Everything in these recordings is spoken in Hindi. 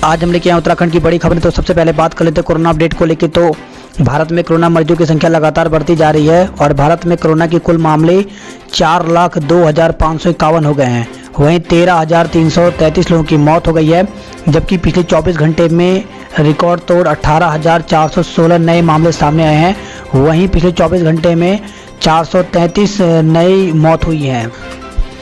आज हम लेके आए उत्तराखंड की बड़ी खबर। तो सबसे पहले बात कर लेते हैं कोरोना अपडेट को लेकर। तो भारत में कोरोना मरीजों की संख्या लगातार बढ़ती जा रही है और भारत में कोरोना के कुल मामले 4,02,551 हो गए हैं। वहीं 13,333 लोगों की मौत हो गई है, जबकि पिछले 24 घंटे में रिकॉर्ड तोड़ 18,416 नए मामले सामने आए हैं। वहीं पिछले 24 घंटे में 433 नई मौत हुई हैं।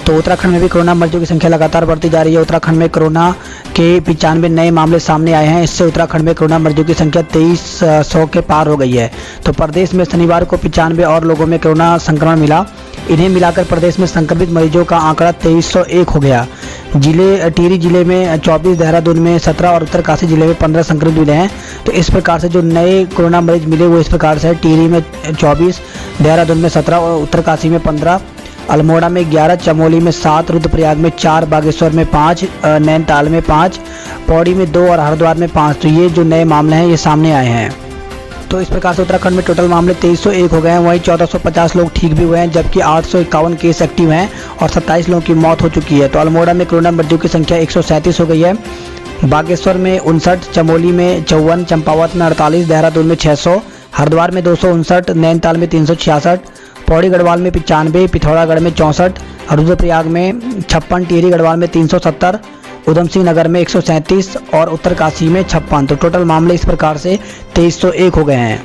तो उत्तराखंड में भी कोरोना मरीजों की संख्या लगातार बढ़ती जा रही है। उत्तराखंड में कोरोना के 95 नए मामले सामने आए हैं। इससे उत्तराखंड में कोरोना मरीजों की संख्या 2300 के पार हो गई है। तो प्रदेश में शनिवार को 95 और लोगों में कोरोना संक्रमण मिला। इन्हें मिलाकर प्रदेश में संक्रमित मरीजों का आंकड़ा 2301 हो गया। टिहरी जिले में 24, देहरादून में 17 और उत्तरकाशी जिले में 15 संक्रमित मिले हैं। तो इस प्रकार से जो नए कोरोना मरीज मिले वो इस प्रकार से: टिहरी में 24, देहरादून में 17 और उत्तरकाशी में 15, अल्मोड़ा में 11, चमोली में 7, रुद्रप्रयाग में 4, बागेश्वर में 5, नैनीताल में 5, पौड़ी में 2 और हरिद्वार में 5। तो ये जो नए मामले हैं ये सामने आए हैं। तो इस प्रकार से उत्तराखंड में टोटल मामले 2301 हो गए हैं। वहीं 1450 लोग ठीक भी हुए हैं, जबकि 851 केस एक्टिव हैं और 27 लोगों की मौत हो चुकी है। तो अल्मोड़ा में कोरोना मरीजों की संख्या 137 हो गई है। बागेश्वर में 59, चमोली में 54, चंपावत में 48, देहरादून में 600, हरिद्वार में 259, नैनीताल में 366, पौड़ी गढ़वाल में 95, पिथौरागढ़ में 64, रुद्रप्रयाग में 56, टिहरी गढ़वाल में 370, उधमसिंह नगर में 137 और उत्तरकाशी में 56। तो टोटल मामले इस प्रकार से 2301 हो गए हैं।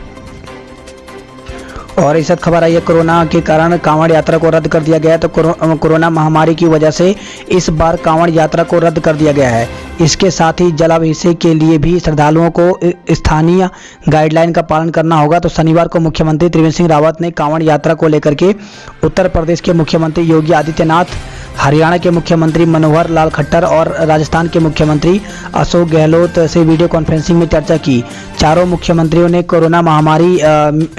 और इस खबर आई है, कोरोना के कारण कांवड़ यात्रा को रद्द कर दिया गया है। तो कोरोना महामारी की वजह से इस बार कांवड़ यात्रा को रद्द कर दिया गया है। इसके साथ ही जलाभिषेक के लिए भी श्रद्धालुओं को स्थानीय गाइडलाइन का पालन करना होगा। तो शनिवार को मुख्यमंत्री त्रिवेंद्र सिंह रावत ने कांवड़ यात्रा को लेकर के उत्तर प्रदेश के मुख्यमंत्री योगी आदित्यनाथ, हरियाणा के मुख्यमंत्री मनोहर लाल खट्टर और राजस्थान के मुख्यमंत्री अशोक गहलोत से वीडियो कॉन्फ्रेंसिंग में चर्चा की। चारों मुख्यमंत्रियों ने कोरोना महामारी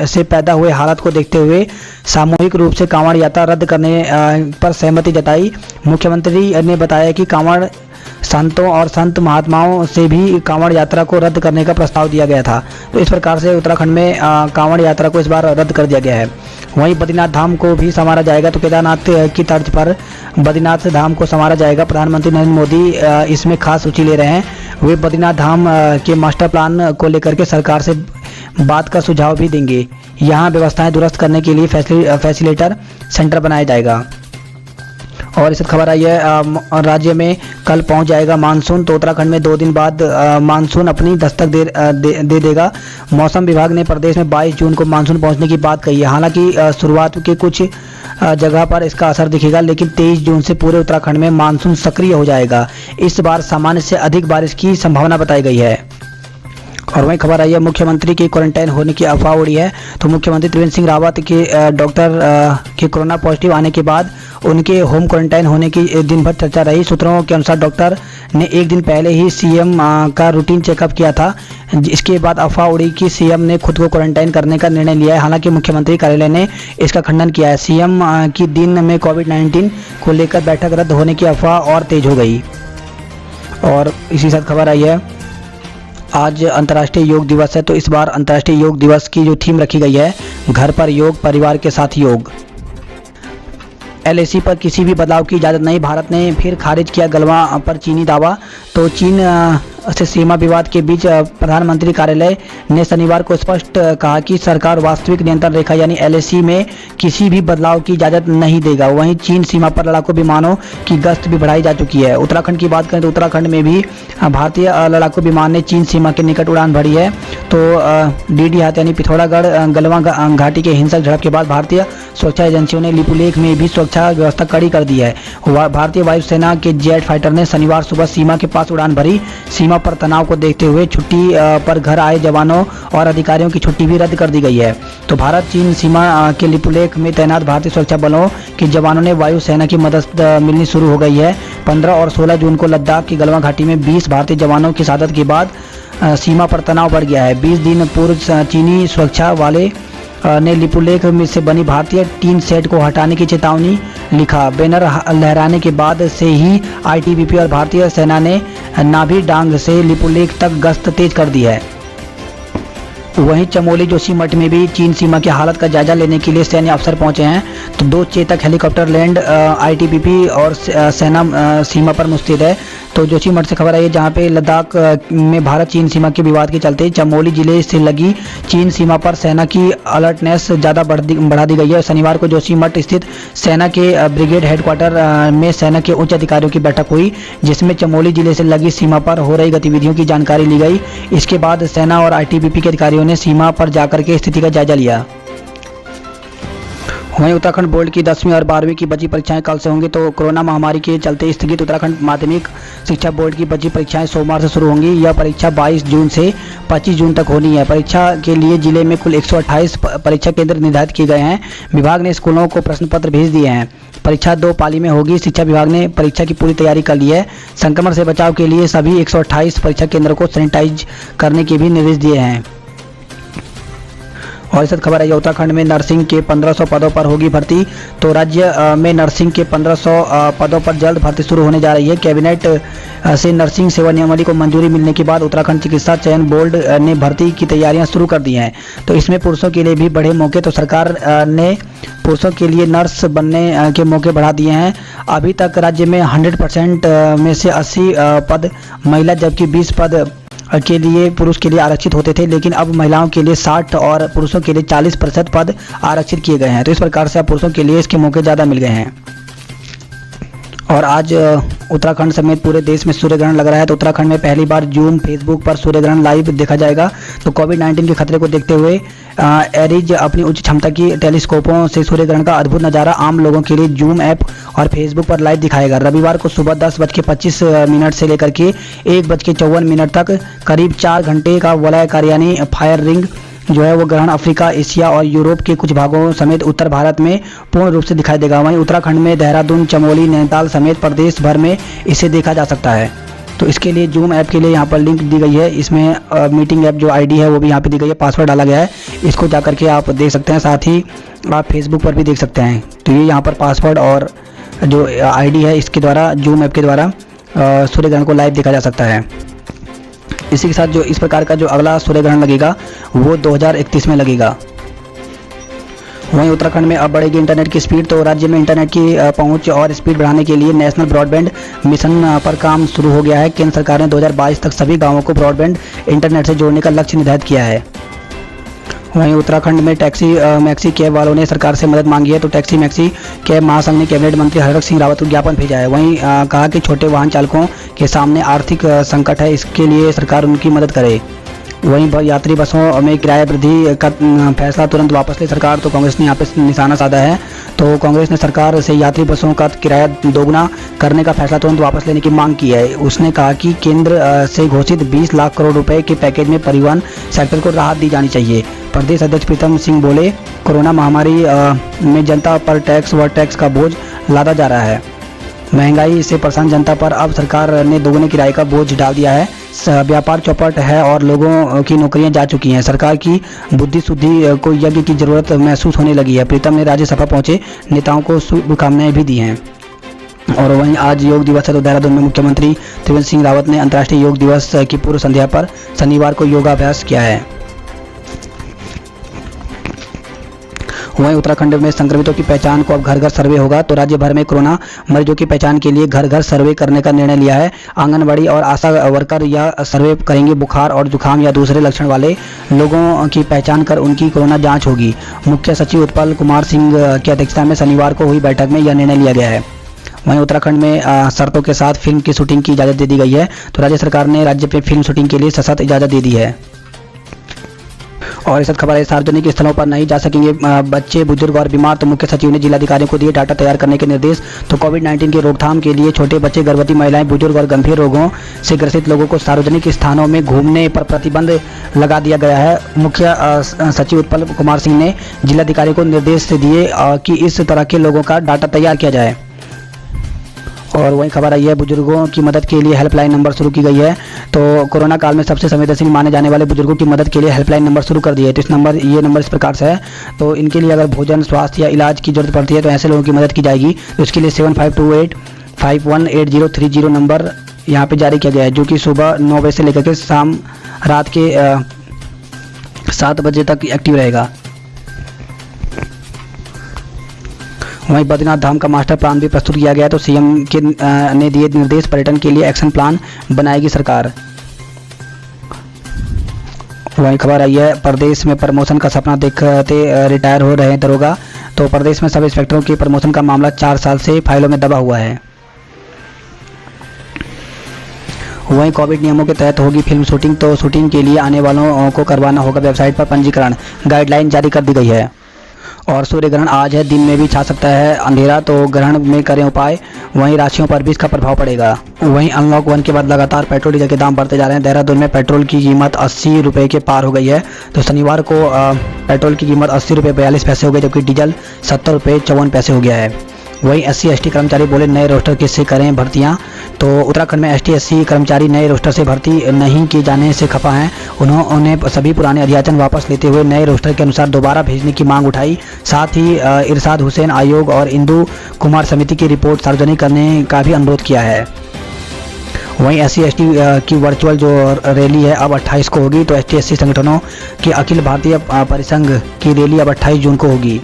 से पैदा हुए हालात को देखते हुए सामूहिक रूप से कांवड़ यात्रा रद्द करने पर सहमति जताई। मुख्यमंत्री ने बताया कि कांवड़ संतों और संत महात्माओं से भी कांवड़ यात्रा को रद्द करने का प्रस्ताव दिया गया था। तो इस प्रकार से उत्तराखंड में कांवड़ यात्रा को इस बार रद्द कर दिया गया है। वहीं बद्रीनाथ धाम को भी संवारा जाएगा। तो केदारनाथ की तर्ज पर बद्रीनाथ धाम को संवारा जाएगा। प्रधानमंत्री नरेंद्र मोदी इसमें खास रुचि ले रहे हैं। वे बद्रीनाथ धाम के मास्टर प्लान को लेकर के सरकार से बात का सुझाव भी देंगे। यहाँ व्यवस्थाएं दुरुस्त करने के लिए फैसिलिटेटर सेंटर बनाया जाएगा। और इस खबर आई है, राज्य में कल पहुंच जाएगा मानसून। तो उत्तराखंड में 2 दिन बाद मानसून अपनी दस्तक दे देगा। मौसम विभाग ने प्रदेश में 22 जून को मानसून पहुंचने की बात कही है। हालांकि शुरुआत के कुछ जगह पर इसका असर दिखेगा, लेकिन 23 जून से पूरे उत्तराखंड में मानसून सक्रिय हो जाएगा। इस बार सामान्य से अधिक बारिश की संभावना बताई गई है। और वहीं खबर आई है, मुख्यमंत्री की क्वारंटाइन होने की अफवाह उड़ी है। तो मुख्यमंत्री त्रिवेंद्र सिंह रावत के डॉक्टर के कोरोना पॉजिटिव आने के बाद उनके होम क्वारंटाइन होने की दिन भर चर्चा रही। सूत्रों के अनुसार डॉक्टर ने एक दिन पहले ही सीएम का रूटीन चेकअप किया था। इसके बाद अफवाह उड़ी कि सीएम ने खुद को क्वारंटाइन करने का निर्णय लिया है। हालांकि मुख्यमंत्री कार्यालय ने इसका खंडन किया है। सीएम की दिन में कोविड-19 को लेकर बैठक रद्द होने की अफवाह और तेज हो गई। और इसी साथ खबर आई है, आज अंतर्राष्ट्रीय योग दिवस है। तो इस बार अंतर्राष्ट्रीय योग दिवस की जो थीम रखी गई है, घर पर योग, परिवार के साथ योग। एलएसी पर किसी भी बदलाव की इजाज़त नहीं। भारत ने फिर खारिज किया गलवां पर चीनी दावा। तो चीन से सीमा विवाद के बीच प्रधानमंत्री कार्यालय ने शनिवार को स्पष्ट कहा कि सरकार वास्तविक नियंत्रण रेखा यानी एलएसी में किसी भी बदलाव की इजाज़त नहीं देगा। वहीं चीन सीमा पर लड़ाकू विमानों की गश्त भी बढ़ाई जा चुकी है। उत्तराखंड की बात करें तो उत्तराखंड में भी भारतीय लड़ाकू विमान ने चीन सीमा के निकट उड़ान भरी है। तो डीडी हाथ यानी पिथौरागढ़ गलवां घाटी के हिंसक झड़प के बाद भारतीय सुरक्षा एजेंसियों ने लिपुलेख में भी सुरक्षा व्यवस्था कड़ी कर दी है। भारतीय वायुसेना के जेट फाइटर ने शनिवार सुबह सीमा के पास उड़ान भरी। सीमा पर तनाव को देखते हुए छुट्टी पर घर आए जवानों और अधिकारियों की छुट्टी भी रद्द कर दी गई है। तो भारत चीन सीमा के लिपुलेख में तैनात भारतीय सुरक्षा बलों के जवानों ने वायुसेना की मदद मिलनी शुरू हो गई है। 15 और 16 जून को लद्दाख की गलवां घाटी में 20 भारतीय जवानों की शहादत के बाद सीमा पर तनाव बढ़ गया है। 20 दिन पूर्व चीनी सुरक्षा वाले ने लिपुलेख में से बनी भारतीय टीन सेट को हटाने की चेतावनी लिखा। बैनर लहराने के बाद से ही आईटीबीपी और भारतीय सेना ने नाभी डांग से लिपुलेख तक गश्त तेज कर दी है। वहीं चमोली जोशीमठ में भी चीन सीमा की हालत का जायजा लेने के लिए सैन्य अफसर पहुंचे हैं। तो 2 चेतक हेलीकॉप्टर लैंड आईटीबीपी और सेना सीमा पर मुस्तैद है। तो जोशीमठ से खबर आई है जहां पे लद्दाख में भारत चीन सीमा के विवाद के चलते चमोली जिले से लगी चीन सीमा पर सेना की अलर्टनेस ज़्यादा बढ़ा दी गई है। शनिवार को जोशीमठ स्थित सेना के ब्रिगेड हेडक्वार्टर में सेना के उच्च अधिकारियों की बैठक हुई, जिसमें चमोली जिले से लगी सीमा पर हो रही गतिविधियों की जानकारी ली गई। इसके बाद सेना और ITBP के अधिकारियों ने सीमा पर जाकर के स्थिति का जायजा लिया। वहीं उत्तराखंड बोर्ड की 10वीं और 12वीं की बची परीक्षाएं कल से होंगी। तो कोरोना महामारी के चलते स्थगित उत्तराखंड माध्यमिक शिक्षा बोर्ड की बची परीक्षाएं सोमवार से शुरू होंगी। यह परीक्षा 22 जून से 25 जून तक होनी है। परीक्षा के लिए जिले में कुल 128 परीक्षा केंद्र निर्धारित किए गए हैं। विभाग ने स्कूलों को प्रश्न पत्र भेज दिए हैं। परीक्षा 2 पाली में होगी। शिक्षा विभाग ने परीक्षा की पूरी तैयारी कर ली है। संक्रमण से बचाव के लिए सभी 128 परीक्षा केंद्रों को सैनिटाइज करने के भी निर्देश दिए हैं। और इस खबर है उत्तराखंड में नर्सिंग के 1500 पदों पर होगी भर्ती। तो राज्य में नर्सिंग के 1500 पदों पर जल्द भर्ती शुरू होने जा रही है। कैबिनेट से नर्सिंग सेवा नियमावली को मंजूरी मिलने के बाद उत्तराखंड चिकित्सा चयन बोर्ड ने भर्ती की तैयारियां शुरू कर दी हैं। तो इसमें पुरुषों के लिए भी बढ़े मौके। तो सरकार ने पुरुषों के लिए नर्स बनने के मौके बढ़ा दिए हैं। अभी तक राज्य में 100% में से 80 पद महिला जबकि 20 पद के लिए पुरुष के लिए आरक्षित होते थे, लेकिन अब महिलाओं के लिए 60 और पुरुषों के लिए 40% पद आरक्षित किए गए हैं। तो इस प्रकार से अब पुरुषों के लिए इसके मौके ज़्यादा मिल गए हैं। और आज उत्तराखंड समेत पूरे देश में सूर्य ग्रहण लग रहा है। तो उत्तराखंड में पहली बार जूम फेसबुक पर सूर्य ग्रहण लाइव देखा जाएगा। तो कोविड-19 के खतरे को देखते हुए एरिज अपनी उच्च क्षमता की टेलीस्कोपों से सूर्य ग्रहण का अद्भुत नज़ारा आम लोगों के लिए जूम ऐप और फेसबुक पर लाइव दिखाएगा। रविवार को सुबह 10:25 से लेकर के 1:54 तक करीब 4 घंटे का वलयाकार यानी फायर रिंग जो है वो ग्रहण अफ्रीका, एशिया और यूरोप के कुछ भागों समेत उत्तर भारत में पूर्ण रूप से दिखाई देगा। वहीं उत्तराखंड में देहरादून, चमोली, नैनीताल समेत प्रदेश भर में इसे देखा जा सकता है। तो इसके लिए जूम ऐप के लिए यहाँ पर लिंक दी गई है। इसमें मीटिंग ऐप जो आईडी है वो भी यहाँ पे दी गई है, पासवर्ड डाला गया है। इसको जा करके आप देख सकते हैं। साथ ही आप फेसबुक पर भी देख सकते हैं। तो ये यहाँ पर पासवर्ड और जो आईडी है इसके द्वारा जूम ऐप के द्वारा सूर्य ग्रहण को लाइव देखा जा सकता है। इसी के साथ जो इस प्रकार का जो अगला सूर्य ग्रहण लगेगा वो 2031 में लगेगा। वहीं उत्तराखंड में अब बढ़ेगी इंटरनेट की स्पीड। तो राज्य में इंटरनेट की पहुंच और स्पीड बढ़ाने के लिए नेशनल ब्रॉडबैंड मिशन पर काम शुरू हो गया है। केंद्र सरकार ने 2022 तक सभी गांवों को ब्रॉडबैंड इंटरनेट से जोड़ने का लक्ष्य निर्धारित किया है। वहीं उत्तराखंड में टैक्सी मैक्सी कैब वालों ने सरकार से मदद मांगी है। तो टैक्सी मैक्सी कैब महासंघ ने कैबिनेट मंत्री हरक सिंह रावत को ज्ञापन भेजा है। वहीं कहा कि छोटे वाहन चालकों के सामने आर्थिक संकट है, इसके लिए सरकार उनकी मदद करे। वहीं यात्री बसों में किराया वृद्धि का फैसला तुरंत वापस ले सरकार। तो कांग्रेस ने यहाँ पे निशाना साधा है। तो कांग्रेस ने सरकार से यात्री बसों का किराया दोगुना करने का फैसला तुरंत वापस लेने की मांग की है। उसने कहा कि केंद्र से घोषित 20 लाख करोड़ रुपए के पैकेज में परिवहन सेक्टर को राहत दी जानी चाहिए। प्रदेश अध्यक्ष प्रीतम सिंह बोले, कोरोना महामारी में जनता पर टैक्स व टैक्स का बोझ लादा जा रहा है। महंगाई से परेशान जनता पर अब सरकार ने दोगुने किराए का बोझ डाल दिया है। व्यापार चौपट है और लोगों की नौकरियां जा चुकी हैं। सरकार की बुद्धि शुद्धि को यज्ञ की जरूरत महसूस होने लगी है। प्रीतम ने राज्यसभा पहुंचे नेताओं को शुभकामनाएं भी दी हैं। और वहीं आज योग दिवस है। तो देहरादून में मुख्यमंत्री त्रिवेंद्र सिंह रावत ने अंतर्राष्ट्रीय योग दिवस की पूर्व संध्या पर शनिवार को योगाभ्यास किया है। वहीं उत्तराखंड में संक्रमितों की पहचान को अब घर घर सर्वे होगा। तो राज्य भर में कोरोना मरीजों की पहचान के लिए घर घर सर्वे करने का निर्णय लिया है। आंगनबाड़ी और आशा वर्कर यह सर्वे करेंगे। बुखार और जुकाम या दूसरे लक्षण वाले लोगों की पहचान कर उनकी कोरोना जांच होगी। मुख्य सचिव उत्पल कुमार सिंह की अध्यक्षता में शनिवार को हुई बैठक में यह निर्णय लिया गया है। वहीं उत्तराखंड में शर्तों के साथ फिल्म की शूटिंग की इजाज़त दे दी गई है। तो राज्य सरकार ने राज्य में फिल्म शूटिंग के लिए सशर्त इजाज़त दे दी है। और इस खबर है, सार्वजनिक स्थलों पर नहीं जा सकेंगे बच्चे, बुजुर्ग और बीमार। तो मुख्य सचिव ने जिलाधिकारियों को दिए डाटा तैयार करने के निर्देश। तो कोविड-19 की रोकथाम के लिए छोटे बच्चे, गर्भवती महिलाएं, बुजुर्ग और गंभीर रोगों से ग्रसित लोगों को सार्वजनिक स्थानों में घूमने पर प्रतिबंध लगा दिया गया है। मुख्य सचिव उत्पल कुमार सिंह ने जिलाधिकारियों को निर्देश दिए कि इस तरह के लोगों का डाटा तैयार किया जाए। और वही खबर आई है, बुजुर्गों की मदद के लिए हेल्पलाइन नंबर शुरू की गई है। तो कोरोना काल में सबसे संवेदनशील माने जाने वाले बुजुर्गों की मदद के लिए हेल्पलाइन नंबर शुरू कर दिए है। तो ये नंबर इस प्रकार से है। तो इनके लिए अगर भोजन, स्वास्थ्य या इलाज की जरूरत पड़ती है तो ऐसे लोगों की मदद की जाएगी। तो इसके लिए 7528518030 नंबर यहाँ पे जारी किया गया है, जो कि सुबह 9 बजे से लेकर के शाम रात के 7 बजे तक एक्टिव रहेगा। वहीं बद्रीनाथ धाम का मास्टर प्लान भी प्रस्तुत किया गया, तो सीएम के ने दिए निर्देश, पर्यटन के लिए एक्शन प्लान बनाएगी सरकार। वहीं खबर आई है, प्रदेश में प्रमोशन का सपना देखते रिटायर हो रहे हैं दरोगा। तो प्रदेश में सब इंस्पेक्टरों की प्रमोशन का मामला 4 साल से फाइलों में दबा हुआ है। वहीं कोविड नियमों के तहत होगी फिल्म शूटिंग, तो शूटिंग के लिए आने वालों को करवाना होगा वेबसाइट पर पंजीकरण, गाइडलाइन जारी कर दी गई है। और सूर्य ग्रहण आज है, दिन में भी छा सकता है अंधेरा, तो ग्रहण में करें उपाय। वहीं राशियों पर भी इसका प्रभाव पड़ेगा। वहीं अनलॉक 1 के बाद लगातार पेट्रोल डीजल के दाम बढ़ते जा रहे हैं। देहरादून में पेट्रोल की कीमत 80 रुपये के पार हो गई है। तो शनिवार को पेट्रोल की कीमत 80 रुपये 42 पैसे हो गई, जबकि डीजल 70 रुपये 54 पैसे हो गया है। वहीं SC/ST कर्मचारी बोले नए रोस्टर किससे करें भर्तियां। तो उत्तराखंड में ST/SC कर्मचारी नए रोस्टर से भर्ती नहीं किए जाने से खफा हैं। उन्होंने सभी पुराने अध्याचन वापस लेते हुए नए रोस्टर के अनुसार दोबारा भेजने की मांग उठाई। साथ ही इरशाद हुसैन आयोग और इंदु कुमार समिति की रिपोर्ट सार्वजनिक करने का भी अनुरोध किया है। वहीं SC/ST की वर्चुअल जो रैली है अब 28 को होगी। तो ST/SC संगठनों की अखिल भारतीय परिसंघ की रैली अब 28 जून को होगी।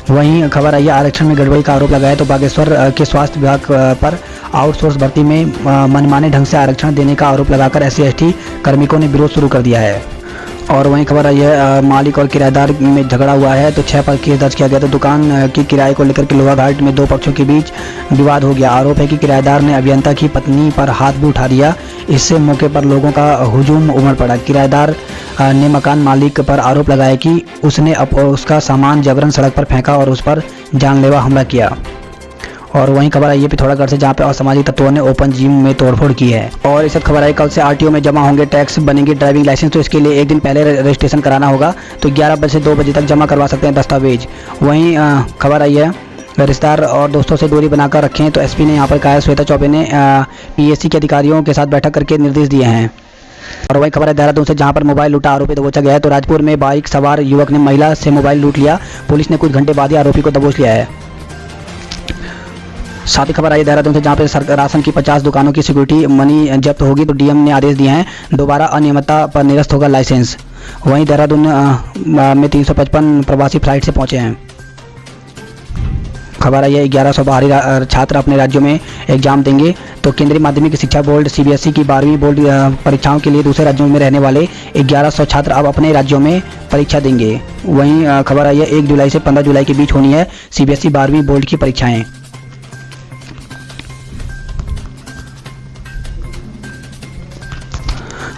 वहीं खबर आई है, आरक्षण में गड़बड़ी का आरोप लगाया, तो बागेश्वर के स्वास्थ्य विभाग पर आउटसोर्स भर्ती में मनमाने ढंग से आरक्षण देने का आरोप लगाकर SC/ST कार्मिकों ने विरोध शुरू कर दिया है। और वहीं खबर आई है, मालिक और किराएदार में झगड़ा हुआ है, तो 6 पर केस दर्ज किया गया। तो दुकान की किराए को लेकर के लोहाघाट में 2 पक्षों के बीच विवाद हो गया। आरोप है कि किराएदार ने अभियंता की पत्नी पर हाथ भी उठा दिया। इससे मौके पर लोगों का हुजूम उमड़ पड़ा। किराएदार ने मकान मालिक पर आरोप लगाया कि उसने उसका सामान जबरन सड़क पर फेंका और उस पर जानलेवा हमला किया। और वहीं खबर आई है पिथौरागढ़ से, जहां पे असामाजिक तत्वों ने ओपन जिम में तोड़फोड़ की है। और इस खबर आई, कल से RTO में जमा होंगे टैक्स, बनेंगे ड्राइविंग लाइसेंस। तो इसके लिए एक दिन पहले रजिस्ट्रेशन कराना होगा। तो 11 बजे से 2 बजे तक जमा करवा सकते हैं दस्तावेज। वहीं खबर आई है, रिश्तेदार और दोस्तों से दूरी बनाकर रखें। तो SP ने यहाँ पर कहा है। श्वेता चौबे ने PSC के अधिकारियों के साथ बैठक करके निर्देश दिए हैं। और वही खबर है देहरादून से, जहां पर मोबाइल लूटा आरोपी दबोचा गया है। तो राजपुर में बाइक सवार युवक ने महिला से मोबाइल लूट लिया। पुलिस ने कुछ घंटे बाद ही आरोपी को दबोच लिया है। साथ ही खबर आई देहरादून से, जहां पर राशन की 50 दुकानों की सिक्योरिटी मनी जब्त होगी। तो DM ने आदेश दिए हैं, दोबारा अनियमितता पर निरस्त होगा लाइसेंस। वहीं देहरादून में 355 प्रवासी फ्लाइट से पहुंचे हैं। खबर आई है, 1100 बाहरी छात्र अपने राज्यों में एग्जाम देंगे। तो केंद्रीय माध्यमिक शिक्षा बोर्ड CBSE की 12वीं बोर्ड परीक्षाओं के लिए दूसरे राज्यों में रहने वाले 1100 छात्र अब अपने राज्यों में परीक्षा देंगे। वहीं खबर आई है, 1 जुलाई से 15 जुलाई के बीच होनी है CBSE 12वीं बोर्ड की परीक्षाएं।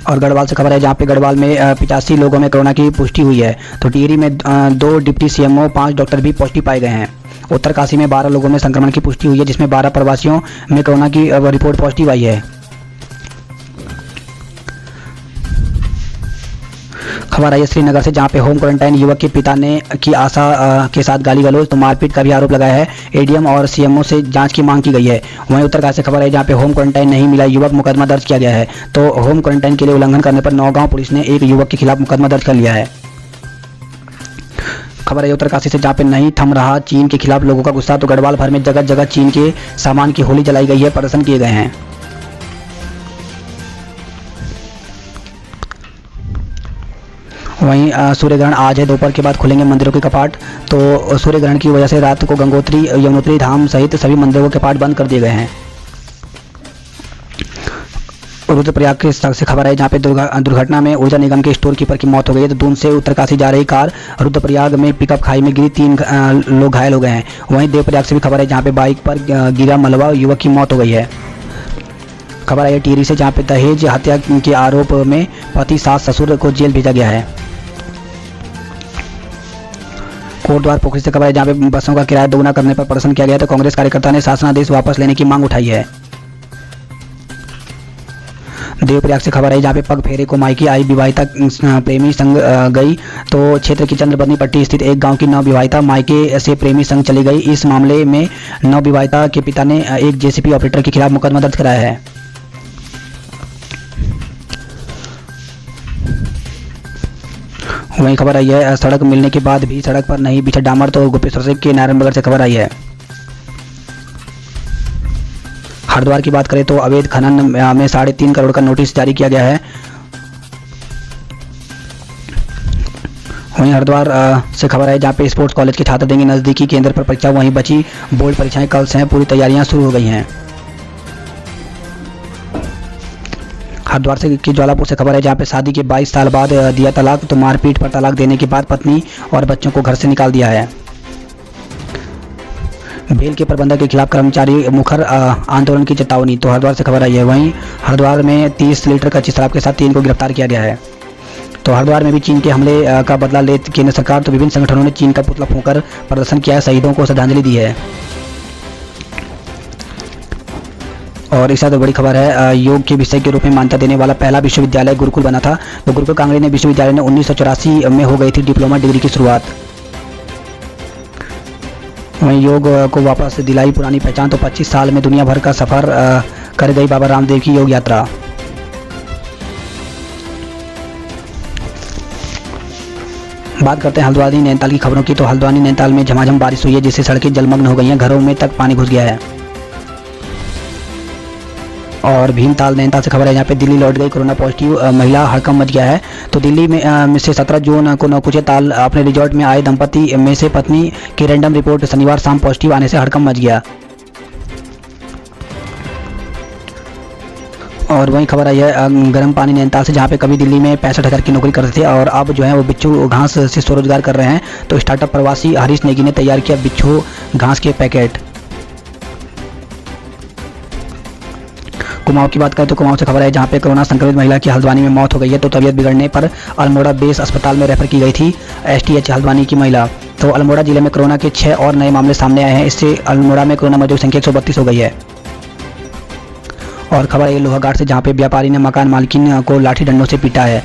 और गढ़वाल से खबर है, जहां पे गढ़वाल में 85 लोगों में कोरोना की पुष्टि हुई है। तो टिहरी में 2 डिप्टी CMO 5 डॉक्टर भी पॉजिटिव पाए गए हैं। उत्तरकाशी में 12 लोगों में संक्रमण की पुष्टि हुई है, जिसमें 12 प्रवासियों में कोरोना की रिपोर्ट पॉजिटिव आई है। खबर आई है श्रीनगर से, जहां पे होम क्वारंटाइन युवक के पिता ने की आशा के साथ गाली गलौज, तो मारपीट का भी आरोप लगाया है। ADM और CMO से जांच की मांग की गई है। वहीं उत्तरकाशी से खबर है, जहां पे होम क्वारंटाइन नहीं मिला, युवक मुकदमा दर्ज किया गया है। तो होम क्वारंटाइन के लिए उल्लंघन करने पर नौगांव पुलिस ने एक युवक के खिलाफ मुकदमा दर्ज कर लिया है। खबर है उत्तरकाशी से, जहां पे नहीं थम रहा चीन के खिलाफ लोगों का गुस्सा, तो गढ़वाल भर में जगह जगह चीन के सामान की होली जलाई गई है, प्रदर्शन किए गए हैं। वहीं सूर्य ग्रहण आज है, दोपहर के बाद खुलेंगे मंदिरों के कपाट। तो सूर्य ग्रहण की वजह से रात को गंगोत्री यमुनोत्री धाम सहित सभी मंदिरों के कपाट बंद कर दिए गए हैं। रुद्रप्रयाग के से खबर है, जहां पे दुर्घटना में ऊर्जा निगम के स्टोर कीपर की मौत हो गई है। तो दून से उत्तरकाशी जा रही कार रुद्रप्रयाग में पिकअप खाई में गिरी, 3 लोग घायल हो गए हैं। वहीं देवप्रयाग से भी खबर है, जहां पे बाइक पर गिरा मलबा, युवक की मौत हो गई है। खबर आई है टिहरी से, जहां पे दहेज हत्या के आरोप में पति सास ससुर को जेल भेजा गया है। कोटद्वार पोखरी से खबर है, जहां पे बसों का किराया दोगुना करने पर प्रदर्शन किया गया। तो कांग्रेस कार्यकर्ता ने शासनादेश वापस लेने की मांग उठाई है। देवप्रयाग से खबर है, जहां पे पग फेरे को मायके आई विवाहिता प्रेमी संग गई। तो क्षेत्र की चंद्रबनी पट्टी स्थित एक गांव की नवविवाहिता मायके से प्रेमी संग चली गई। इस मामले में नवविवाहिता के पिता ने एक JCB ऑपरेटर के खिलाफ मुकदमा दर्ज कराया है। वहीं खबर आई है, सड़क मिलने के बाद भी सड़क पर नहीं बिछा डामर। तो गोपेश्वर के नारायणनगर से खबर आई है। हरिद्वार की बात करें तो अवैध खनन में 3.5 करोड़ का नोटिस जारी किया गया है। वहीं हरिद्वार से खबर है जहां पे स्पोर्ट्स कॉलेज के छात्र देंगे नज़दीकी केंद्र पर परीक्षा, वहीं बची बोर्ड परीक्षाएं कल से हैं, पूरी तैयारियां शुरू हो गई हैं। हरिद्वार से की ज्वालापुर से खबर है जहां पे शादी के 22 साल बाद दिया तलाक, तो मारपीट पर तलाक देने के बाद पत्नी और बच्चों को घर से निकाल दिया है। भेल के प्रबंधक के खिलाफ कर्मचारी मुखर आंदोलन की चेतावनी, तो हरिद्वार से खबर आई है। वहीं हरिद्वार में 30 लीटर कच्ची शराब के साथ 3 को गिरफ्तार किया गया है। तो हरिद्वार में भी चीन के हमले का बदला ले केंद्र सरकार, तो विभिन्न संगठनों ने चीन का पुतला फूंककर प्रदर्शन किया है, शहीदों को श्रद्धांजलि दी है। और इस साथ बड़ी खबर है, योग के विषय के रूप में मान्यता देने वाला पहला विश्वविद्यालय गुरुकुल बना था। तो गुरुकुल कांगड़ी विश्वविद्यालय ने 1984 में हो गई थी डिप्लोमा डिग्री की शुरुआत। वहीं योग को वापस दिलाई पुरानी पहचान, तो 25 साल में दुनिया भर का सफर कर गई बाबा रामदेव की योग यात्रा। बात करते हैं हल्द्वानी नैनीताल की खबरों की, तो हल्द्वानी नैनीताल में झमाझम बारिश हुई है जिससे सड़कें जलमग्न हो गई हैं, घरों में तक पानी घुस गया है। और भीमताल नैनीताल से खबर है जहाँ पे दिल्ली लौट गई कोरोना पॉजिटिव महिला, हड़कंप मच गया है। तो दिल्ली में से 17 जून को नौकुचे ताल अपने रिजॉर्ट में आए दंपति में से पत्नी की रैंडम रिपोर्ट शनिवार शाम पॉजिटिव आने से हड़कंप मच गया। और वहीं खबर आई है गर्म पानी नैनीताल से, जहाँ पे कभी दिल्ली में 65,000 की नौकरी करते थे और अब जो है वो बिच्छू घास से स्वरोजगार कर रहे हैं। तो स्टार्टअप प्रवासी हरीश नेगी ने तैयार किया बिच्छू घास के पैकेट। कुमाऊं की बात करें तो कुमाऊं से खबर है जहाँ पे कोरोना संक्रमित महिला की हल्द्वानी में मौत हो गई है। तो तबीयत बिगड़ने पर अल्मोड़ा बेस अस्पताल में रेफर की गई थी एसटीएच हल्द्वानी की महिला। तो अल्मोड़ा जिले में कोरोना के 6 और नए मामले सामने आए हैं, इससे अल्मोड़ा में कोरोना मरीजों की संख्या 132 हो गई है। और खबर है लोहाघाट से, जहाँ पे व्यापारी ने मकान मालकिन को लाठी डंडों से पीटा है।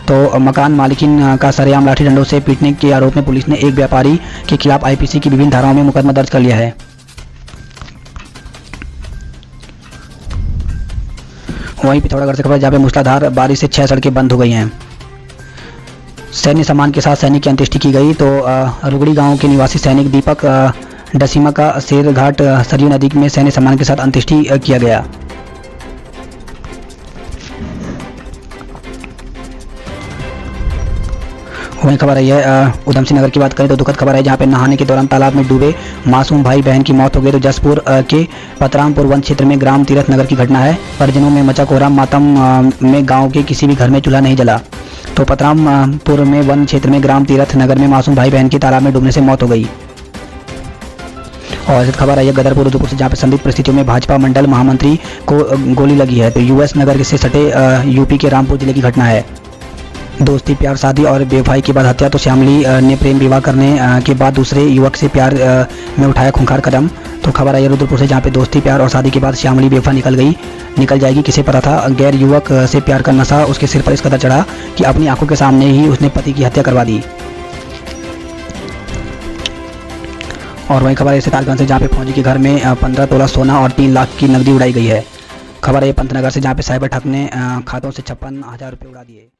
तो मकान मालकिन का सरेआम लाठी डंडों से पीटने के आरोप में पुलिस ने एक व्यापारी के खिलाफ आईपीसी की विभिन्न धाराओं में मुकदमा दर्ज कर लिया है। वहीं पिथौरागढ़ से खबर जहाँ पे मूसलाधार बारिश से 6 सड़कें बंद हो गई हैं। सैन्य सम्मान के साथ सैनिक की अंत्येष्टि की गई। तो रुगड़ी गांव के निवासी सैनिक दीपक डसीमा का शेरघाट सरयू नदी में सैन्य सम्मान के साथ अंत्येष्टि किया गया। वहीं खबर आई है उधम सिंह नगर की बात करें तो दुखद खबर है जहाँ पे नहाने के दौरान तालाब में डूबे मासूम भाई बहन की मौत हो गई। तो जसपुर के पतरामपुर वन क्षेत्र में ग्राम तीरथ नगर की घटना है। परिजनों में मचा कोहराम, मातम में गांव के किसी भी घर में चूल्हा नहीं जला। तो पतरामपुर में वन क्षेत्र में ग्राम तीरथ नगर में मासूम भाई बहन की तालाब में डूबने से मौत हो गई। और खबर आई है गदरपुर उदयपुर से, जहाँ पे संदिग्ध परिस्थितियों में भाजपा मंडल महामंत्री को गोली लगी है। तो यूएस नगर से सटे यूपी के रामपुर जिले की घटना है। दोस्ती प्यार शादी और बेवफाई के बाद हत्या। तो श्यामली ने प्रेम विवाह करने के बाद दूसरे युवक से प्यार में उठाया खूंखार कदम। तो खबर आई रुद्रपुर से, जहाँ पे दोस्ती प्यार और शादी के बाद श्यामली बेवफा निकल जाएगी, किसे पता था। गैर युवक से प्यार का नशा उसके सिर पर इस कदर चढ़ा कि अपनी आंखों के सामने ही उसने पति की हत्या करवा दी। और वहीं खबर है सितारगंज से, जहाँ पे फौजी के घर में 15 तोला सोना और 3 लाख की नकदी उड़ाई गई है। खबर है पंतनगर से, जहाँ पे साइबर ठग ने खातों से 56,000 रुपये उड़ा दिए।